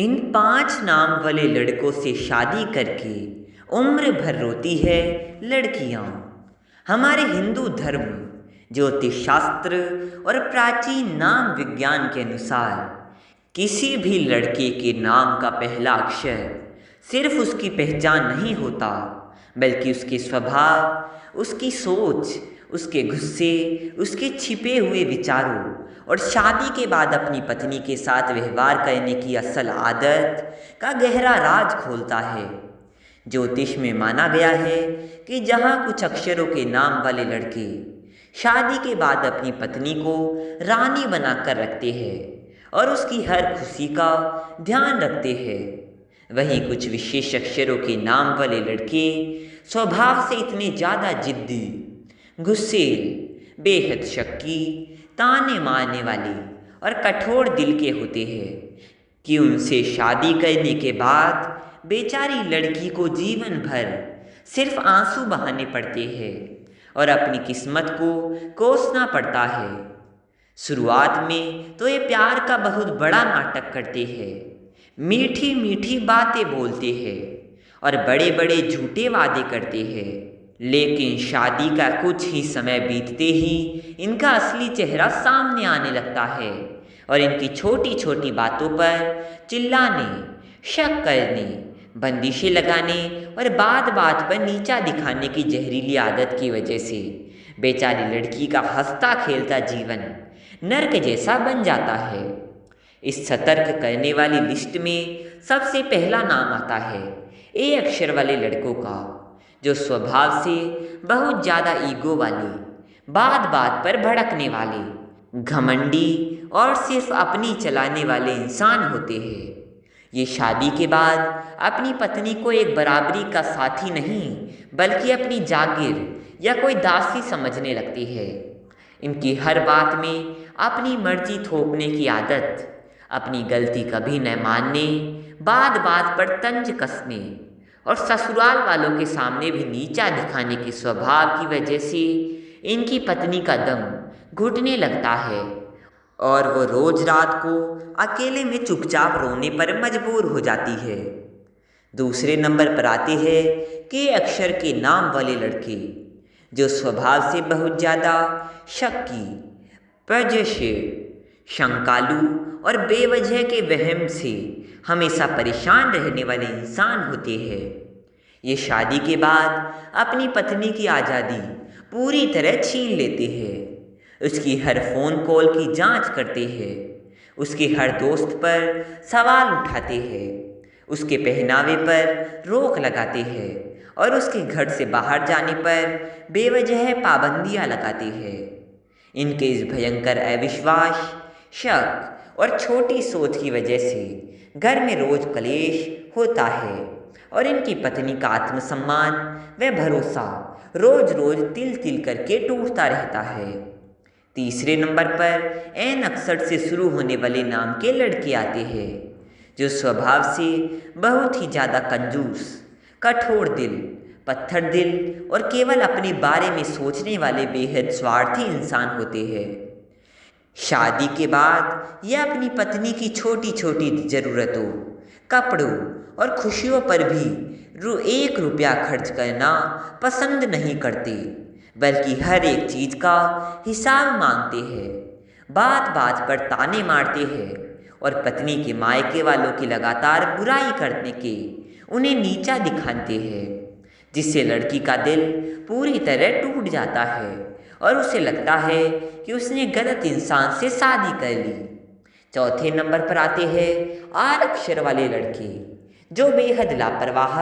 इन 5 नाम वाले लड़कों से शादी करके उम्र भर रोती है लड़कियां। हमारे हिंदू धर्म, ज्योतिष शास्त्र और प्राचीन नाम विज्ञान के अनुसार किसी भी लड़के के नाम का पहला अक्षर सिर्फ उसकी पहचान नहीं होता, बल्कि उसके स्वभाव, उसकी सोच, उसके गुस्से, उसके छिपे हुए विचारों और शादी के बाद अपनी पत्नी के साथ व्यवहार करने की असल आदत का गहरा राज खोलता है। ज्योतिष में माना गया है कि जहाँ कुछ अक्षरों के नाम वाले लड़के शादी के बाद अपनी पत्नी को रानी बनाकर रखते हैं और उसकी हर खुशी का ध्यान रखते हैं, वहीं कुछ विशेष अक्षरों के नाम वाले लड़के स्वभाव से इतने ज़्यादा जिद्दी, गुस्सेल, बेहद शक्की, ताने मारने वाले और कठोर दिल के होते हैं कि उनसे शादी करने के बाद बेचारी लड़की को जीवन भर सिर्फ आंसू बहाने पड़ते हैं और अपनी किस्मत को कोसना पड़ता है। शुरुआत में तो ये प्यार का बहुत बड़ा नाटक करते हैं, मीठी मीठी बातें बोलते हैं और बड़े बड़े झूठे वादे करते हैं, लेकिन शादी का कुछ ही समय बीतते ही इनका असली चेहरा सामने आने लगता है और इनकी छोटी छोटी बातों पर चिल्लाने, शक करने, बंदिशें लगाने और बात बात पर नीचा दिखाने की जहरीली आदत की वजह से बेचारी लड़की का हंसता खेलता जीवन नर्क जैसा बन जाता है। इस सतर्क करने वाली लिस्ट में सबसे पहला नाम आता है ए अक्षर वाले लड़कों का, जो स्वभाव से बहुत ज़्यादा ईगो वाले, बात बात पर भड़कने वाले, घमंडी और सिर्फ अपनी चलाने वाले इंसान होते हैं। ये शादी के बाद अपनी पत्नी को एक बराबरी का साथी नहीं, बल्कि अपनी जागीर या कोई दासी समझने लगती है। इनकी हर बात में अपनी मर्जी थोपने की आदत, अपनी गलती कभी न मानने, बात बात पर तंज कसने और ससुराल वालों के सामने भी नीचा दिखाने के स्वभाव की वजह से इनकी पत्नी का दम घुटने लगता है और वो रोज रात को अकेले में चुपचाप रोने पर मजबूर हो जाती है। दूसरे नंबर पर आते हैं के अक्षर के नाम वाले लड़के, जो स्वभाव से बहुत ज़्यादा शक्की, प्रजनशील, शंकालु और बेवजह के वहम से हमेशा परेशान रहने वाले इंसान होते हैं। ये शादी के बाद अपनी पत्नी की आज़ादी पूरी तरह छीन लेते हैं, उसकी हर फ़ोन कॉल की जांच करते हैं, उसके हर दोस्त पर सवाल उठाते हैं, उसके पहनावे पर रोक लगाते हैं और उसके घर से बाहर जाने पर बेवजह पाबंदियां लगाते हैं। इनके इस भयंकर अविश्वास, शक और छोटी सोच की वजह से घर में रोज कलेश होता है और इनकी पत्नी का आत्मसम्मान व भरोसा रोज रोज तिल तिल करके टूटता रहता है। तीसरे नंबर पर एन अक्षर से शुरू होने वाले नाम के लड़के आते हैं, जो स्वभाव से बहुत ही ज़्यादा कंजूस, कठोर दिल, पत्थर दिल और केवल अपने बारे में सोचने वाले बेहद स्वार्थी इंसान होते हैं। शादी के बाद यह अपनी पत्नी की छोटी छोटी ज़रूरतों, कपड़ों और खुशियों पर भी ₹1 खर्च करना पसंद नहीं करते, बल्कि हर एक चीज़ का हिसाब मांगते हैं, बात बात पर ताने मारते हैं और पत्नी के मायके वालों की लगातार बुराई करने के उन्हें नीचा दिखाते हैं, जिससे लड़की का दिल पूरी तरह टूट जाता है और उसे लगता है कि उसने गलत इंसान से शादी कर ली। चौथे नंबर पर आते हैं आर अक्षर वाले लड़के, जो बेहद लापरवाह,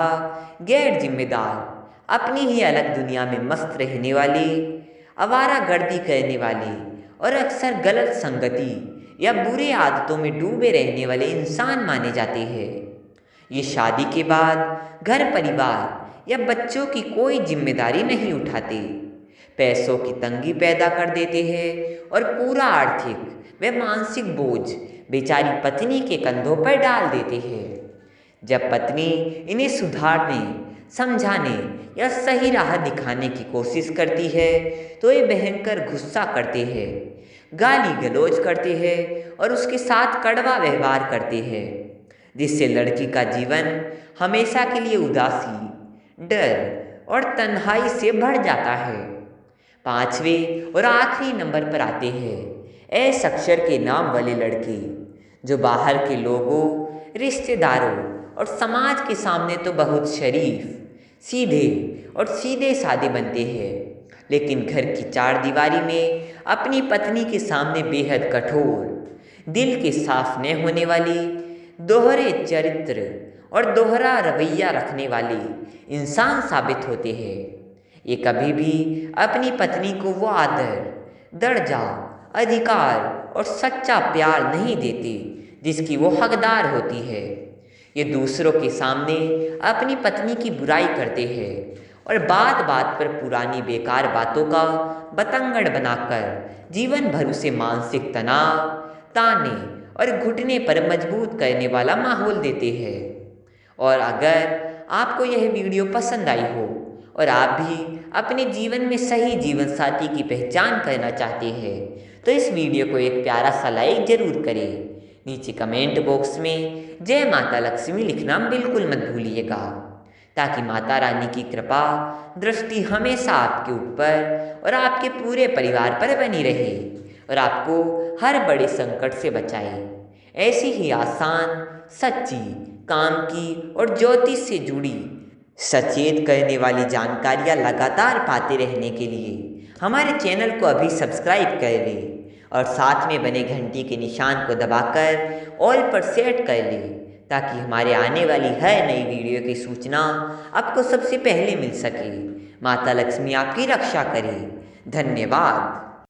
गैर जिम्मेदार, अपनी ही अलग दुनिया में मस्त रहने वाले, आवारागर्दी करने वाले और अक्सर गलत संगति या बुरे आदतों में डूबे रहने वाले इंसान माने जाते हैं। ये शादी के बाद घर परिवार या बच्चों की कोई जिम्मेदारी नहीं उठाते, पैसों की तंगी पैदा कर देते हैं और पूरा आर्थिक व मानसिक बोझ बेचारी पत्नी के कंधों पर डाल देते हैं। जब पत्नी इन्हें सुधारने, समझाने या सही राह दिखाने की कोशिश करती है तो ये भयंकर गुस्सा करते हैं, गाली गलौज करते हैं और उसके साथ कड़वा व्यवहार करते हैं। जिससे लड़की का जीवन हमेशा के लिए उदासी, डर और तन्हाई से भर जाता है। पांचवें और आखिरी नंबर पर आते हैं अक्षर के नाम वाले लड़के, जो बाहर के लोगों, रिश्तेदारों और समाज के सामने तो बहुत शरीफ, सीधे और सीधे साधे बनते हैं, लेकिन घर की चार दीवारी में अपनी पत्नी के सामने बेहद कठोर, दिल के साफ न होने वाली, दोहरे चरित्र और दोहरा रवैया रखने वाले इंसान साबित होते हैं। ये कभी भी अपनी पत्नी को वो आदर, दर्जा, अधिकार और सच्चा प्यार नहीं देते जिसकी वो हकदार होती है। ये दूसरों के सामने अपनी पत्नी की बुराई करते हैं और बात बात पर पुरानी बेकार बातों का बतंगड़ बनाकर जीवन भर उसे मानसिक तनाव, ताने और घुटने पर मजबूत करने वाला माहौल देते हैं। और अगर आपको यह वीडियो पसंद आई हो और आप भी अपने जीवन में सही जीवन साथी की पहचान करना चाहते हैं तो इस वीडियो को एक प्यारा सा लाइक जरूर करें। नीचे कमेंट बॉक्स में जय माता लक्ष्मी लिखना बिल्कुल मत भूलिएगा, ताकि माता रानी की कृपा दृष्टि हमेशा आपके ऊपर और आपके पूरे परिवार पर बनी रहे और आपको हर बड़े संकट से बचाए। ऐसी ही आसान, सच्ची, काम की और ज्योतिष से जुड़ी सचेत करने वाली जानकारियाँ लगातार पाते रहने के लिए हमारे चैनल को अभी सब्सक्राइब कर लें और साथ में बने घंटी के निशान को दबाकर ऑल पर सेट कर लें, ताकि हमारे आने वाली हर नई वीडियो की सूचना आपको सबसे पहले मिल सके। माता लक्ष्मी आपकी रक्षा करे। धन्यवाद।